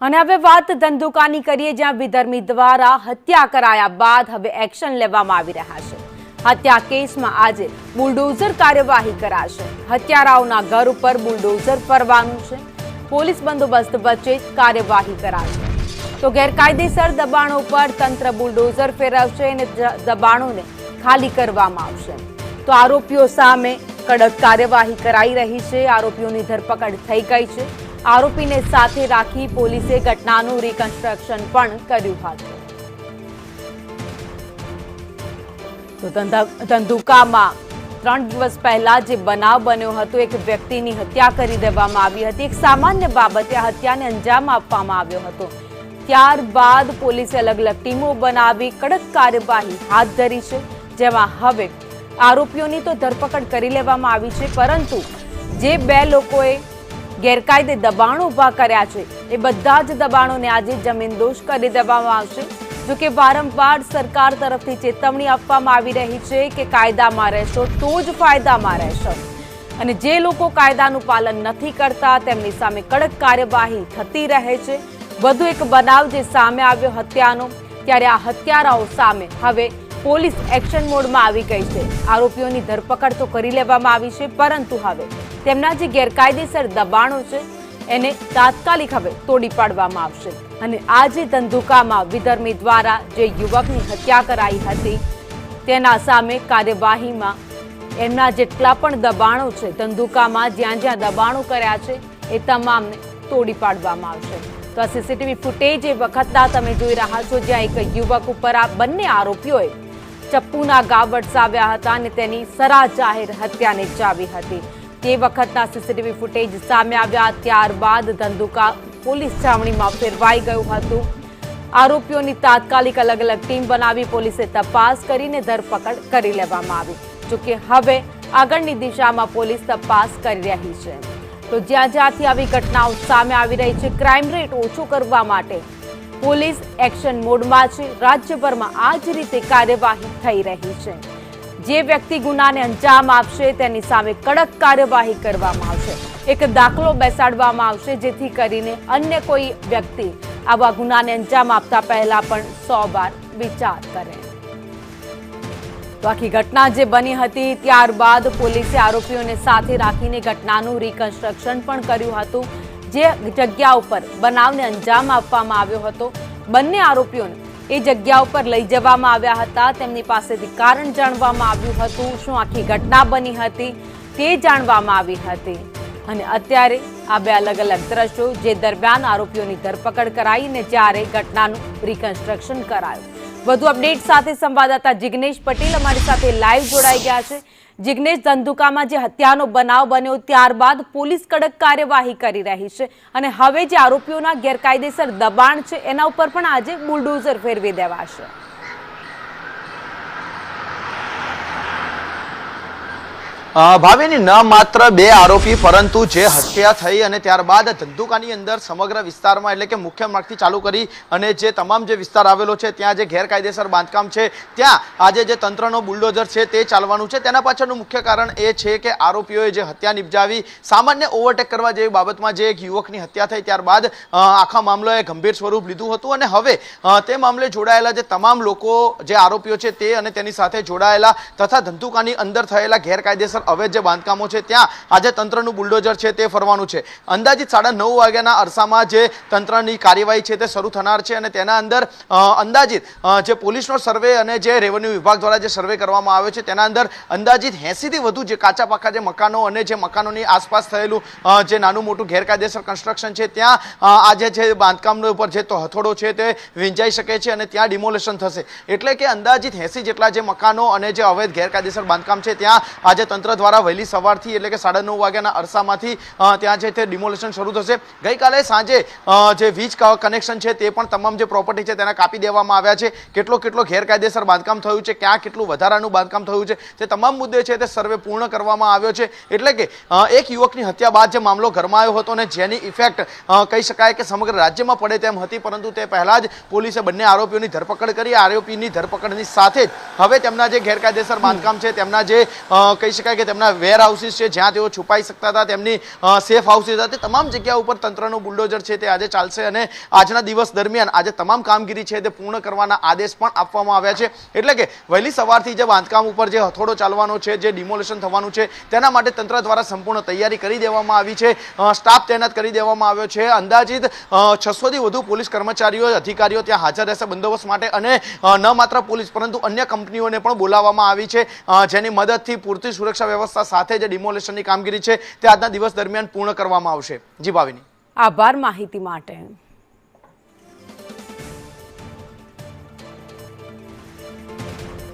અને હવે વાત ધંધુકાની કરીએ, જ્યાં વિધર્મી દ્વારા હત્યા કરાયા બાદ હવે એક્શન લેવામાં આવી રહ્યા છે। હત્યા કેસમાં આજે બુલડોઝર કાર્યવાહી કરાશે। હત્યારાઓના ઘર ઉપર બુલડોઝર ફરવાનું છે। પોલીસ બંદોબસ્ત વચ્ચે કાર્યવાહી કરાશે। તો ગેરકાયદેસર દબાણો પર તંત્ર બુલડોઝર ફેરવશે અને દબાણોને ખાલી કરવામાં આવશે। તો આરોપીઓ સામે કડક કાર્યવાહી કરાઈ રહી છે। આરોપીઓની ધરપકડ થઈ ગઈ છે। આરોપીને સાથે રાખી પોલીસે ઘટનાનું રિકન્સ્ટ્રક્શન પણ કર્યું હતું। તો ધંધુકામાં 3 દિવસ પહેલા જે બનાવ બન્યો હતો, એક વ્યક્તિની હત્યા કરી દેવામાં આવી હતી। એક સામાન્ય બાબતે હત્યાને અંજામ આપવામાં આવ્યો હતો। ત્યારબાદ પોલીસે અલગ અલગ ટીમો બનાવી કડક કાર્યવાહી હાથ ધરી છે, જેમાં હવે આરોપીઓની તો ધરપકડ કરી લેવામાં આવી છે, પરંતુ જે 2 લોકોએ ગેરકાયદે દબાણો ઉભા કર્યા છે, એ બધા જ દબાણોને આજે જમીનદોષ કરી દેવામાં આવશે। જો કે વારંવાર સરકાર તરફથી ચેતવણી આપવામાં આવી રહી છે કે કાયદામાં રહેશો તો જ ફાયદામાં રહેશો, અને જે લોકો કાયદાનું પાલન નથી કરતા તેમની સામે કડક કાર્યવાહી થતી રહે છે। વધુ એક બનાવ જે સામે આવ્યો હત્યાનો, ત્યારે આ હત્યારાઓ સામે હવે પોલીસ એક્શન મોડમાં આવી ગઈ છે। આરોપીઓની ધરપકડ તો કરી લેવામાં આવી છે, પરંતુ હવે તેમના જે ગેરકાયદેસર દબાણો છે એને તાત્કાલિક હવે તોડી પાડવામાં આવશે। અને આજે ધંધુકામાં વિધર્મી દ્વારા જે યુવકની હત્યા કરાઈ હતી તેના સામે કાર્યવાહીમાં એમના જેટલા પણ દબાણો છે, ધંધુકામાં જ્યાં જ્યાં દબાણો કર્યા છે એ તમામને તોડી પાડવામાં આવશે। તો આ સીસીટીવી ફૂટેજ એ વખતના તમે જોઈ રહ્યા છો, જ્યાં એક યુવક ઉપર આ બંને આરોપીઓએ ચપ્પુના ઘા વરસાવ્યા હતા અને તેની સરા જાહેર હત્યા નિપજાવી હતી। તે વખતના સીસીટીવી ફૂટેજ સામે આવ્યા। ત્યારબાદ ધંધુકા પોલીસ છાવણીમાં ફેરવાઈ ગયું હતું। આરોપીઓની તાત્કાલિક અલગ અલગ ટીમ બનાવી પોલીસે તપાસ કરીને ધરપકડ કરી લેવામાં આવી। જોકે હવે આગળની દિશામાં પોલીસ તપાસ કરી રહી છે। તો જ્યાં જ્યાંથી આવી ઘટનાઓ સામે આવી રહી છે, ક્રાઇમ રેટ ઓછો કરવા માટે પોલીસ એક્શન મોડમાં છે। રાજ્યભરમાં આ જ રીતે કાર્યવાહી થઈ રહી છે। જે વ્યક્તિ ગુનાને અંજામ આપશે તેની સામે કડક કાર્યવાહી કરવામાં આવશે। એક દાખલો બેસાડવામાં આવશે, જેથી કરીને અન્ય કોઈ વ્યક્તિ આવા ગુનાને અંજામ આપતા પહેલા પણ 100 વાર વિચાર કરે। તો આખી ઘટના જે બની હતી ત્યારબાદ પોલીસે આરોપીઓને સાથે રાખીને ઘટનાનું રિકન્સ્ટ્રક્શન પણ કર્યું હતું। જે જગ્યા ઉપર બનાવને અંજામ આપવામાં આવ્યો હતો, બંને આરોપીઓને એ જગ્યા ઉપર લઈ જવામાં આવ્યા હતા। તેમની પાસેથી કારણ જાણવામાં આવ્યું હતું, શું આખી ઘટના બની હતી તે જાણવામાં આવી હતી। અને અત્યારે આ 2 અલગ અલગ દ્રશ્યો, જે દરમિયાન આરોપીઓની ધરપકડ કરાઈને જ્યારે ઘટનાનું રિકન્સ્ટ્રક્શન કરાયું। વધુ અપડેટ સાથે સંવાદદાતા જિગ્નેશ પટેલ અમારી સાથે લાઈવ જોડાઈ ગયા છે। જિગ્નેશ, ધંધુકામાં જે હત્યાનો બનાવ બન્યો ત્યારબાદ પોલીસ કડક કાર્યવાહી કરી રહી છે, અને હવે જે આરોપીઓના ગેરકાયદેસર દબાણ છે એના ઉપર પણ આજે બુલડોઝર ફેરવી દેવાશે। ભાવિની ન માત્ર 2 આરોપી, પરંતુ જે હત્યા થઈ અને ત્યારબાદ ધંધુકાની અંદર સમગ્ર વિસ્તારમાં, એટલે કે મુખ્ય માર્ગથી ચાલુ કરી અને જે તમામ જે વિસ્તાર આવેલો છે ત્યાં જે ગેરકાયદેસર બાંધકામ છે ત્યાં આજે જે તંત્રનો બુલડોઝર છે તે ચાલવાનું છે। તેના પાછળનું મુખ્ય કારણ એ છે કે આરોપીઓએ જે હત્યા નિપજાવી, સામાન્ય ઓવરટેક કરવા જેવી બાબતમાં જે એક યુવકની હત્યા થઈ ત્યારબાદ આખા મામલોએ ગંભીર સ્વરૂપ લીધું હતું, અને હવે તે મામલે જોડાયેલા જે તમામ લોકો, જે આરોપીઓ છે તે અને તેની સાથે જોડાયેલા તથા ધંધુકાની અંદર થયેલા ગેરકાયદેસર અવૈધ જે બાંધકામો છે ત્યાં આજે તંત્રનું બુલડોઝર છે તે ફરવાનું છે। અંદાજિત 9:30 વાગ્યાના અરસામાં જે તંત્રની કાર્યવાહી છે તે શરૂ થનાર છે, અને તેના અંદર અંદાજિત જે પોલીસનો સર્વે અને જે રેવન્યુ વિભાગ દ્વારા જે સર્વે કરવામાં આવ્યો છે તેના અંદર અંદાજિત 80 થી વધુ જે કાચા પાકા જે મકાનો અને જે મકાનોની આસપાસ થયેલું જે નાનું મોટું ગેરકાયદેસર કન્સ્ટ્રક્શન છે ત્યાં આજે જે બાંધકામનો ઉપર જે હથોડો છે તે વીંજાઈ શકે છે અને ત્યાં ડિમોલેશન થશે। એટલે કે અંદાજિત 80 જેટલા જે મકાનો અને જે અવૈધ ગેરકાયદેસર બાંધકામ છે ત્યાં આજે તંત્ર દ્વારા વહેલી સવારથી, એટલે કે 9:30 વાગ્યાના અરસામાંથી ત્યાં છે તે ડિમોલેશન શરૂ થશે। ગઈકાલે સાંજે જે વીજ કનેક્શન છે તે પણ તમામ જે પ્રોપર્ટી છે તેના કાપી દેવામાં આવ્યા છે। કેટલો ગેરકાયદેસર બાંધકામ થયું છે, ક્યાં કેટલું વધારાનું બાંધકામ થયું છે, તે તમામ મુદ્દે છે તે સર્વે પૂર્ણ કરવામાં આવ્યો છે। એટલે કે એક યુવકની હત્યા બાદ જે મામલો ગરમાયો હતો અને જેની ઇફેક્ટ કહી શકાય કે સમગ્ર રાજ્યમાં પડે તેમ હતી, પરંતુ તે પહેલા જ પોલીસે બંને આરોપીઓની ધરપકડ કરી। આરોપીની ધરપકડની સાથે જ હવે તેમના જે ગેરકાયદેસર બાંધકામ છે તેમના જે કહી શકાય કે તેમના વેર હાઉસીસ છે જ્યાં તેઓ છુપાઈ શકતા હતા, તેમની સેફ હાઉસીસ હતા, તે તમામ જગ્યા ઉપર તંત્રનું બુલડોઝર છે તે આજે ચાલશે અને આજના દિવસ દરમિયાન આજે તમામ કામગીરી છે તે પૂર્ણ કરવાના આદેશ પણ આપવામાં આવ્યા છે. એટલે કે વહેલી સવારથી જે બાંધકામ ઉપર જે હથોડો ચાલવાનો છે, જે ડિમોલેશન થવાનું છે, તેના માટે તંત્ર દ્વારા સંપૂર્ણ તૈયારી કરી દેવામાં આવી છે. સ્ટાફ તૈનાત કરી દેવામાં આવ્યો છે. અંદાજિત 600 થી વધુ પોલીસ કર્મચારીઓ, અધિકારીઓ ત્યાં હાજર રહેશે બંદોબસ્ત માટે અને ન માત્ર પોલીસ પરંતુ અન્ય કંપનીઓને પણ બોલાવવામાં આવી છે, જેની મદદથી પૂરતી સુરક્ષા વ્યવસ્થા સાથે જે ડિમોલેશનની કામગીરી છે તે આજના દિવસ દરમિયાન પૂર્ણ કરવામાં આવશે. જી ભાવિની. આભાર માહિતી માટે.